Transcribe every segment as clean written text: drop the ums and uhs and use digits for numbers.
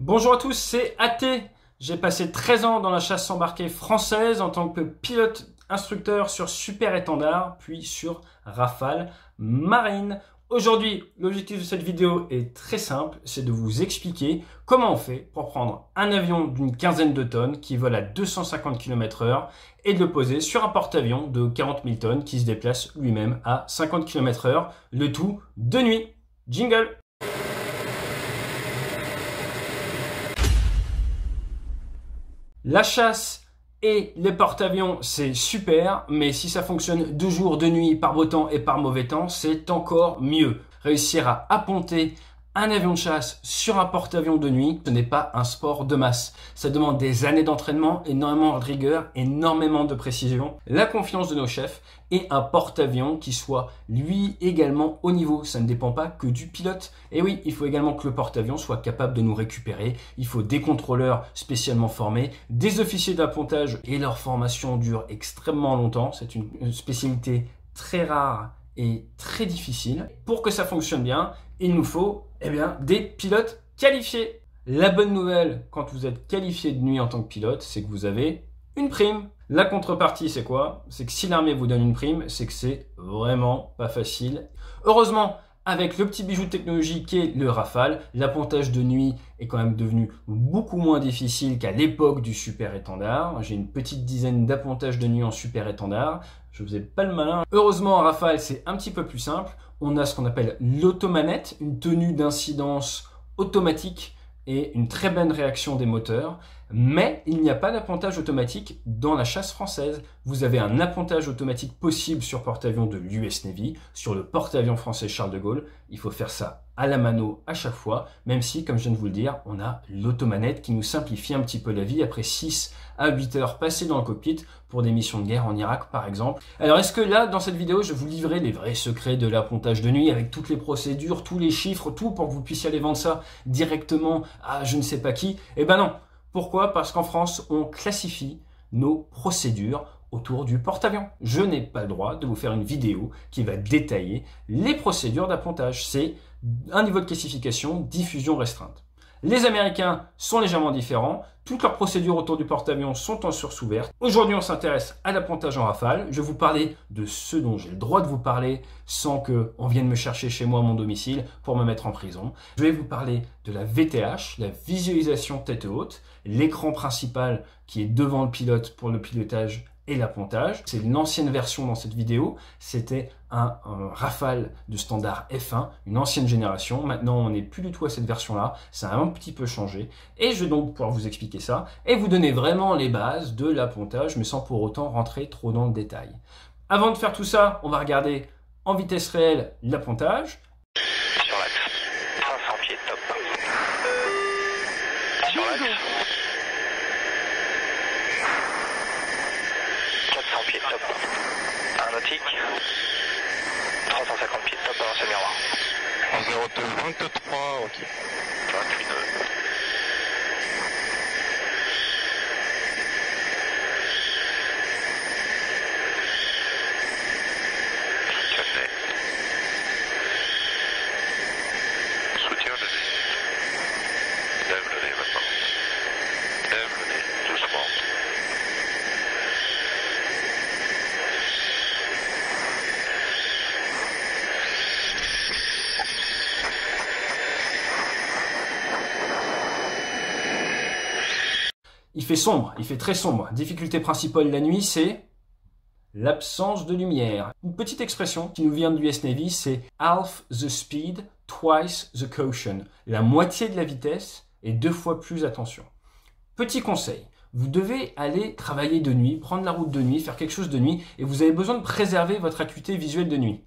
Bonjour à tous, c'est AT. J'ai passé 13 ans dans la chasse embarquée française en tant que pilote instructeur sur Super Étendard, puis sur Rafale Marine. Aujourd'hui, l'objectif de cette vidéo est très simple, c'est de vous expliquer comment on fait pour prendre un avion d'une quinzaine de tonnes qui vole à 250 km/h et de le poser sur un porte-avions de 40 000 tonnes qui se déplace lui-même à 50 km/h, le tout de nuit. Jingle! La chasse et les porte-avions, c'est super, mais si ça fonctionne de jour, de nuit, par beau temps et par mauvais temps, c'est encore mieux. Réussir à apponter un avion de chasse sur un porte-avions de nuit, ce n'est pas un sport de masse. Ça demande des années d'entraînement, énormément de rigueur, énormément de précision, la confiance de nos chefs et un porte-avions qui soit lui également au niveau. Ça ne dépend pas que du pilote. Et oui, il faut également que le porte-avions soit capable de nous récupérer. Il faut des contrôleurs spécialement formés, des officiers d'appontage et leur formation dure extrêmement longtemps. C'est une spécialité très rare et très difficile. Pour que ça fonctionne bien, il nous faut des pilotes qualifiés. La bonne nouvelle quand vous êtes qualifié de nuit en tant que pilote, c'est que vous avez une prime. La contrepartie, c'est quoi? C'est que si l'armée vous donne une prime, c'est que c'est vraiment pas facile. Heureusement, avec le petit bijou de technologie qu'est le Rafale, l'appontage de nuit est quand même devenu beaucoup moins difficile qu'à l'époque du Super Étendard. J'ai une petite dizaine d'appontages de nuit en Super Étendard. Je faisais pas le malin. Heureusement, en Rafale, c'est un petit peu plus simple. On a ce qu'on appelle l'automanette, une tenue d'incidence automatique et une très bonne réaction des moteurs. Mais il n'y a pas d'appontage automatique dans la chasse française. Vous avez un appontage automatique possible sur porte-avions de l'US Navy, sur le porte-avions français Charles de Gaulle. Il faut faire ça à la mano à chaque fois, même si, comme je viens de vous le dire, on a l'automanette qui nous simplifie un petit peu la vie après 6 à 8 heures passées dans le cockpit pour des missions de guerre en Irak par exemple. Alors est-ce que là, dans cette vidéo, je vais vous livrer les vrais secrets de l'appontage de nuit avec toutes les procédures, tous les chiffres, tout pour que vous puissiez aller vendre ça directement à je ne sais pas qui? Eh ben non. Pourquoi? Parce qu'en France, on classifie nos procédures autour du porte-avions. Je n'ai pas le droit de vous faire une vidéo qui va détailler les procédures d'appontage. C'est un niveau de classification, diffusion restreinte. Les Américains sont légèrement différents. Toutes leurs procédures autour du porte-avions sont en source ouverte. Aujourd'hui, on s'intéresse à l'appontage en Rafale. Je vais vous parler de ce dont j'ai le droit de vous parler sans qu'on vienne me chercher chez moi à mon domicile pour me mettre en prison. Je vais vous parler de la VTH, la visualisation tête haute, l'écran principal qui est devant le pilote pour le pilotage et l'appontage. C'est l'ancienne version dans cette vidéo. C'était un Rafale de standard F1, une ancienne génération. Maintenant, on n'est plus du tout à cette version-là. Ça a un petit peu changé. Et je vais donc pouvoir vous expliquer ça et vous donner vraiment les bases de l'appontage, mais sans pour autant rentrer trop dans le détail. Avant de faire tout ça, on va regarder en vitesse réelle l'appontage. Sur l'axe, 500 pieds top. Sur l'axe, 400 pieds top. Un nautique, 350 pieds top dans ce miroir. En 02, 23, ok. 28 nœuds. Tout à fait. Soutiens le nez. Lève le nez maintenant. Lève le nez, doucement. Il fait sombre, il fait très sombre. Difficulté principale la nuit, c'est l'absence de lumière. Une petite expression qui nous vient de l'US Navy, c'est half the speed, twice the caution. La moitié de la vitesse et 2 fois plus attention. Petit conseil, vous devez aller travailler de nuit, prendre la route de nuit, faire quelque chose de nuit, et vous avez besoin de préserver votre acuité visuelle de nuit.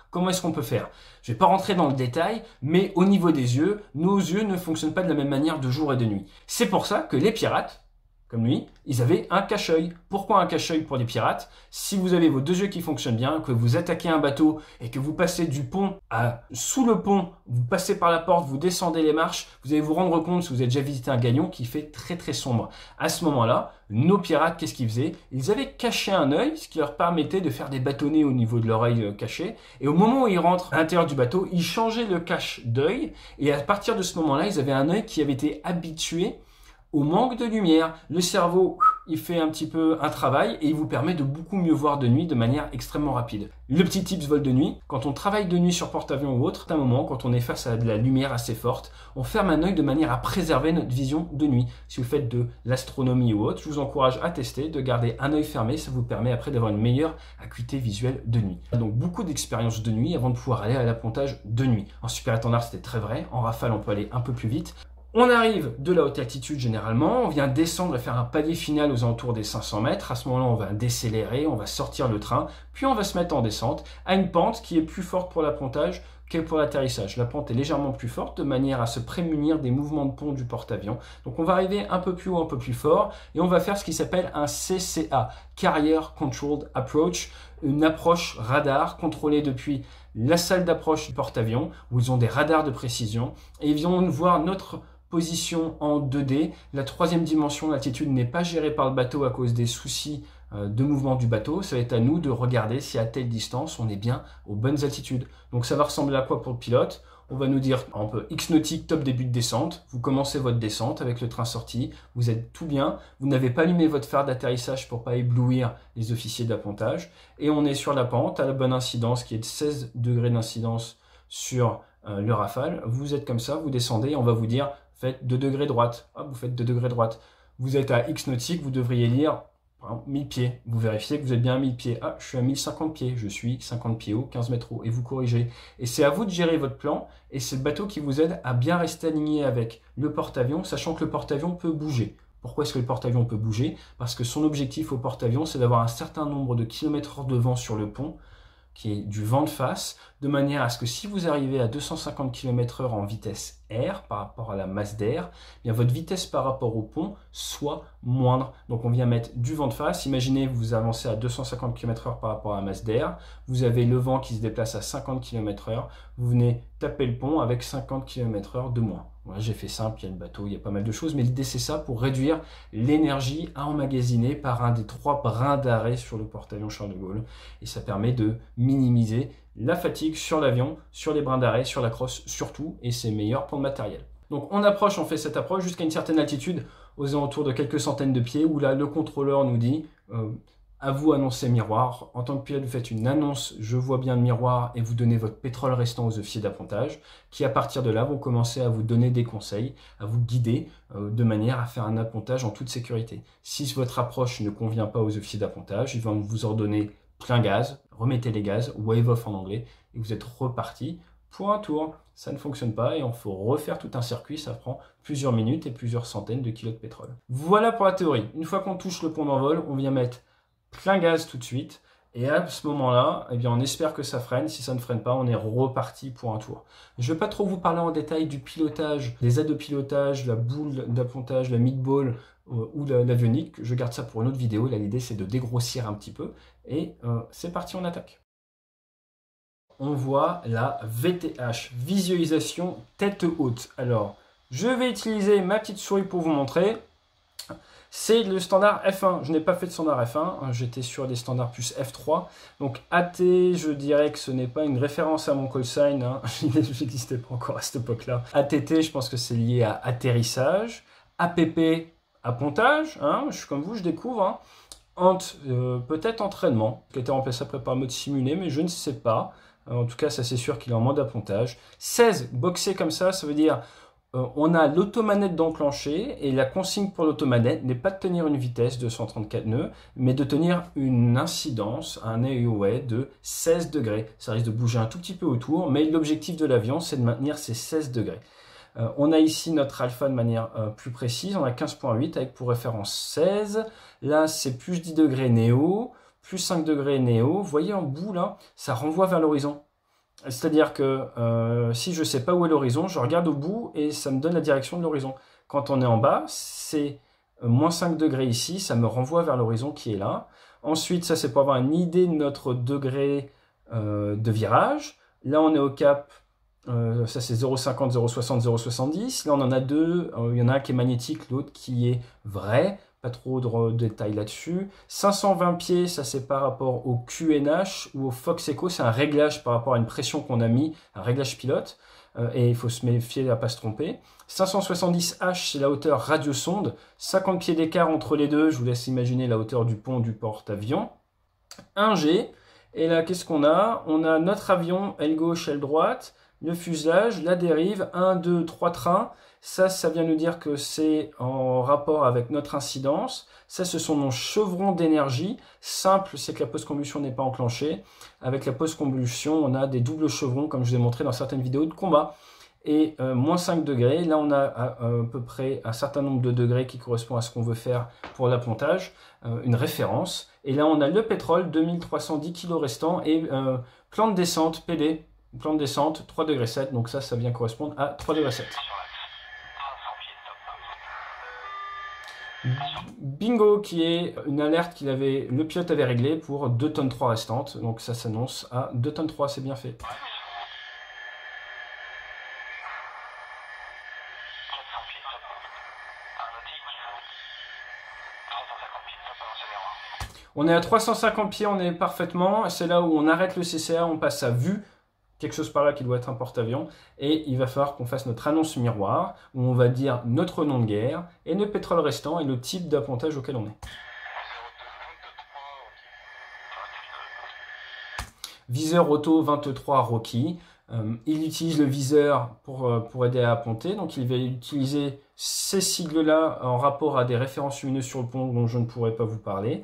Comment est-ce qu'on peut faire? Je ne vais pas rentrer dans le détail, mais au niveau des yeux, nos yeux ne fonctionnent pas de la même manière de jour et de nuit. C'est pour ça que les pirates comme lui, ils avaient un cache-œil. Pourquoi un cache-œil pour les pirates? Si vous avez vos deux yeux qui fonctionnent bien, que vous attaquez un bateau et que vous passez du pont à sous le pont, vous passez par la porte, vous descendez les marches, vous allez vous rendre compte, si vous avez déjà visité un galion, qui fait très très sombre. À ce moment-là, nos pirates, qu'est-ce qu'ils faisaient? Ils avaient caché un œil, ce qui leur permettait de faire des bâtonnets au niveau de leur œil caché. Et au moment où ils rentrent à l'intérieur du bateau, ils changeaient le cache d'œil. Et à partir de ce moment-là, ils avaient un œil qui avait été habitué au manque de lumière. Le cerveau, il fait un petit peu un travail et il vous permet de beaucoup mieux voir de nuit de manière extrêmement rapide. Le petit tips vol de nuit, quand on travaille de nuit sur porte-avions ou autre, à un moment, quand on est face à de la lumière assez forte, on ferme un œil de manière à préserver notre vision de nuit. Si vous faites de l'astronomie ou autre, je vous encourage à tester, de garder un œil fermé, ça vous permet après d'avoir une meilleure acuité visuelle de nuit. Donc beaucoup d'expériences de nuit avant de pouvoir aller à l'appontage de nuit. En super étendard, c'était très vrai, en rafale, on peut aller un peu plus vite. On arrive de la haute altitude généralement, on vient descendre et faire un palier final aux alentours des 500 mètres. À ce moment-là, on va décélérer, on va sortir le train, puis on va se mettre en descente à une pente qui est plus forte pour l'appontage que pour l'atterrissage. La pente est légèrement plus forte de manière à se prémunir des mouvements de pont du porte-avions. Donc on va arriver un peu plus haut, un peu plus fort et on va faire ce qui s'appelle un CCA, Carrier Controlled Approach, une approche radar contrôlée depuis la salle d'approche du porte-avions où ils ont des radars de précision et ils viennent voir notre position en 2D. La troisième dimension, l'altitude, n'est pas gérée par le bateau à cause des soucis de mouvement du bateau. Ça va être à nous de regarder si à telle distance on est bien aux bonnes altitudes. Donc ça va ressembler à quoi pour le pilote? On va nous dire un peu X nautique, top début de descente. Vous commencez votre descente avec le train sorti. Vous êtes tout bien. Vous n'avez pas allumé votre phare d'atterrissage pour pas éblouir les officiers d'appontage. Et on est sur la pente à la bonne incidence qui est de 16 degrés d'incidence sur le rafale. Vous êtes comme ça, vous descendez. On va vous dire faites 2 degrés droite. Ah, vous faites 2 degrés droite. Vous êtes à X nautique, vous devriez lire 1000 pieds. Vous vérifiez que vous êtes bien à 1000 pieds. Ah, je suis à 1050 pieds. Je suis 50 pieds haut, 15 mètres haut. Et vous corrigez. Et c'est à vous de gérer votre plan. Et c'est le bateau qui vous aide à bien rester aligné avec le porte-avions, sachant que le porte-avions peut bouger. Pourquoi est-ce que le porte-avions peut bouger? Parce que son objectif au porte-avions, c'est d'avoir un certain nombre de kilomètres de vent sur le pont, qui est du vent de face, de manière à ce que si vous arrivez à 250 km/h en vitesse R par rapport à la masse d'air, bien votre vitesse par rapport au pont soit moindre. Donc on vient mettre du vent de face. Imaginez vous avancez à 250 km/h par rapport à la masse d'air, vous avez le vent qui se déplace à 50 km/h, vous venez taper le pont avec 50 km/h de moins. Voilà, j'ai fait simple, il y a le bateau, il y a pas mal de choses, mais l'idée c'est ça pour réduire l'énergie à emmagasiner par un des 3 brins d'arrêt sur le porte-avions Charles de Gaulle. Et ça permet de minimiser la fatigue sur l'avion, sur les brins d'arrêt, sur la crosse surtout, et c'est meilleur pour le matériel. Donc on approche, on fait cette approche jusqu'à une certaine altitude, aux alentours de quelques centaines de pieds, où là le contrôleur nous dit à vous annoncer miroir. En tant que pilote, vous faites une annonce, je vois bien le miroir, et vous donnez votre pétrole restant aux officiers d'appontage, qui à partir de là vont commencer à vous donner des conseils, à vous guider de manière à faire un appontage en toute sécurité. Si votre approche ne convient pas aux officiers d'appontage, ils vont vous ordonner plein gaz, remettez les gaz, wave off en anglais, et vous êtes reparti pour un tour. Ça ne fonctionne pas et on faut refaire tout un circuit, ça prend plusieurs minutes et plusieurs centaines de kilos de pétrole. Voilà pour la théorie. Une fois qu'on touche le pont d'envol, on vient mettre plein gaz tout de suite, et à ce moment-là, eh bien, on espère que ça freine. Si ça ne freine pas, on est reparti pour un tour. Je ne vais pas trop vous parler en détail du pilotage, des aides de pilotage, la boule d'appontage, la meatball ou l'avionique. Je garde ça pour une autre vidéo. Là, l'idée, c'est de dégrossir un petit peu. Et c'est parti, on attaque. On voit la VTH, visualisation tête haute. Alors, je vais utiliser ma petite souris pour vous montrer. C'est le standard F1. Je n'ai pas fait de standard F1. J'étais sur des standards plus F3. Donc AT, je dirais que ce n'est pas une référence à mon call sign. Hein. Je n'existais pas encore à cette époque-là. ATT, je pense que c'est lié à atterrissage. APP, appontage. Hein. Je suis comme vous, je découvre. Hein. Ant, peut-être entraînement, qui a été remplacé après par le mode simulé, mais je ne sais pas. En tout cas, ça c'est sûr qu'il est en mode appontage. 16, boxé comme ça veut dire on a l'automanette d'enclencher et la consigne pour l'automanette n'est pas de tenir une vitesse de 134 nœuds, mais de tenir une incidence, un AOA de 16 degrés. Ça risque de bouger un tout petit peu autour, mais l'objectif de l'avion, c'est de maintenir ces 16 degrés. On a ici notre alpha de manière plus précise, on a 15.8 avec pour référence 16. Là, c'est plus 10 degrés néo, plus 5 degrés néo. Vous voyez en bout, là, ça renvoie vers l'horizon. C'est-à-dire que si je ne sais pas où est l'horizon, je regarde au bout et ça me donne la direction de l'horizon. Quand on est en bas, c'est Moins 5 degrés ici, ça me renvoie vers l'horizon qui est là. Ensuite, ça c'est pour avoir une idée de notre degré de virage. Là, on est au cap, ça c'est 0,50, 0,60, 0,70. Là, on en a deux. Il y en a un qui est magnétique, l'autre qui est vrai. Pas trop de détails là-dessus. 520 pieds, ça c'est par rapport au QNH ou au Fox Echo. C'est un réglage par rapport à une pression qu'on a mis, un réglage pilote. Et il faut se méfier à ne pas se tromper. 570H, c'est la hauteur radiosonde. 50 pieds d'écart entre les deux. Je vous laisse imaginer la hauteur du pont du porte-avions. 1G. Et là, qu'est-ce qu'on a? On a notre avion, aile gauche, aile droite. Le fuselage, la dérive, 1, 2, 3 trains. Ça vient nous dire que c'est en rapport avec notre incidence. Ça, ce sont nos chevrons d'énergie. Simple, c'est que la post-combustion n'est pas enclenchée. Avec la post-combustion, on a des doubles chevrons, comme je vous ai montré dans certaines vidéos de combat. Et moins 5 degrés. Là, on a à peu près un certain nombre de degrés qui correspond à ce qu'on veut faire pour l'appontage. Une référence. Et là, on a le pétrole, 2310 kg restants. Et plan de descente, PD. Plan de descente, 3,7 degrés. Donc ça vient correspondre à 3,7 degrés. Bingo, qui est une alerte le pilote avait réglée pour 2,3 tonnes restantes. Donc ça s'annonce à 2,3 tonnes, c'est bien fait. On est à 350 pieds, on est parfaitement. C'est là où on arrête le CCA, on passe à vue. Quelque chose par là qui doit être un porte-avions, et il va falloir qu'on fasse notre annonce miroir, où on va dire notre nom de guerre, et le pétrole restant, et le type d'appontage auquel on est. Viseur auto 23 Rocky. Il utilise le viseur pour aider à apponter, donc il va utiliser ces sigles-là en rapport à des références lumineuses sur le pont dont je ne pourrai pas vous parler.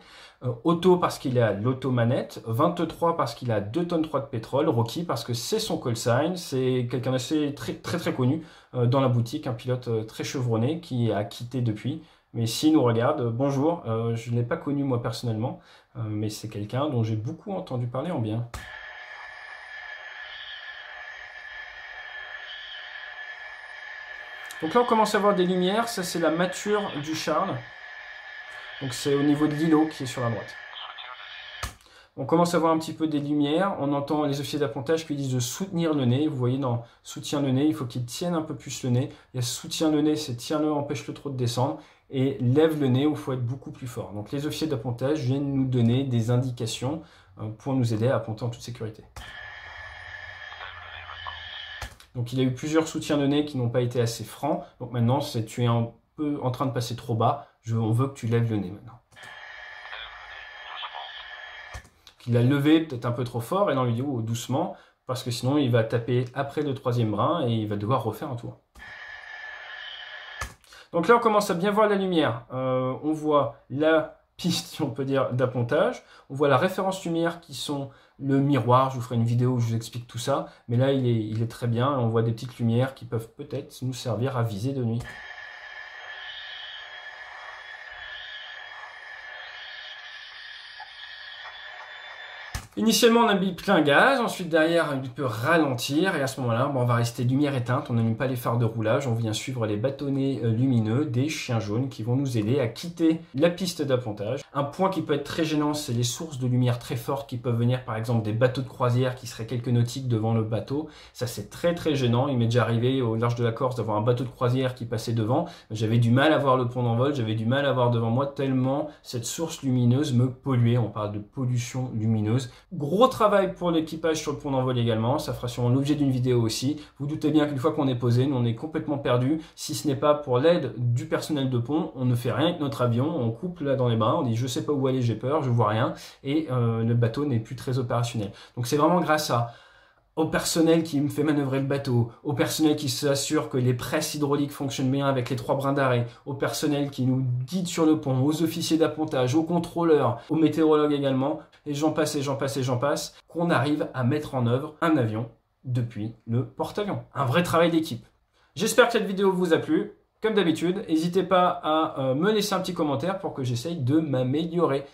Auto parce qu'il est à l'automanette, 23 parce qu'il a 2,3 tonnes de pétrole, Rocky parce que c'est son call sign, c'est quelqu'un d'assez très connu dans la boutique, un pilote très chevronné qui a quitté depuis. Mais s'il nous regarde, bonjour, je ne l'ai pas connu moi personnellement, mais c'est quelqu'un dont j'ai beaucoup entendu parler en bien. Donc là, on commence à voir des lumières. Ça, c'est la mâture du Charles. Donc c'est au niveau de l'îlot qui est sur la droite. On commence à voir un petit peu des lumières. On entend les officiers d'appontage qui disent de soutenir le nez. Vous voyez, dans soutien le nez, il faut qu'il tienne un peu plus le nez. Il y a soutien le nez, c'est tiens-le, empêche-le trop de descendre. Et lève le nez où il faut être beaucoup plus fort. Donc les officiers d'appontage viennent nous donner des indications pour nous aider à apponter en toute sécurité. Donc il y a eu plusieurs soutiens de nez qui n'ont pas été assez francs. Donc maintenant, tu es un peu en train de passer trop bas. On veut que tu lèves le nez maintenant. Il a levé peut-être un peu trop fort et là on lui dit oh, doucement parce que sinon il va taper après le troisième brin et il va devoir refaire un tour. Donc là on commence à bien voir la lumière. On voit la piste, si on peut dire, d'appontage. On voit la référence lumière qui sont le miroir. Je vous ferai une vidéo où je vous explique tout ça. Mais là il est très bien. On voit des petites lumières qui peuvent peut-être nous servir à viser de nuit. Initialement, on a mis plein gaz, ensuite derrière, il peut ralentir et à ce moment-là, on va rester lumière éteinte, on n'allume pas les phares de roulage, on vient suivre les bâtonnets lumineux des chiens jaunes qui vont nous aider à quitter la piste d'appontage. Un point qui peut être très gênant, c'est les sources de lumière très fortes qui peuvent venir par exemple des bateaux de croisière qui seraient quelques nautiques devant le bateau. Ça c'est très gênant, il m'est déjà arrivé au large de la Corse d'avoir un bateau de croisière qui passait devant. J'avais du mal à voir le pont d'envol, j'avais du mal à voir devant moi tellement cette source lumineuse me polluait, on parle de pollution lumineuse. Gros travail pour l'équipage sur le pont d'envol également, ça fera sûrement l'objet d'une vidéo aussi. Vous doutez bien qu'une fois qu'on est posé, nous on est complètement perdu. Si ce n'est pas pour l'aide du personnel de pont, on ne fait rien avec notre avion, on coupe là dans les brins, on dit je sais pas où aller, j'ai peur, je vois rien, et le bateau n'est plus très opérationnel. Donc c'est vraiment grâce au personnel qui me fait manœuvrer le bateau, au personnel qui s'assure que les presses hydrauliques fonctionnent bien avec les 3 brins d'arrêt, au personnel qui nous guide sur le pont, aux officiers d'appontage, aux contrôleurs, aux météorologues également, et j'en passe, qu'on arrive à mettre en œuvre un avion depuis le porte-avions. Un vrai travail d'équipe. J'espère que cette vidéo vous a plu. Comme d'habitude, n'hésitez pas à me laisser un petit commentaire pour que j'essaye de m'améliorer.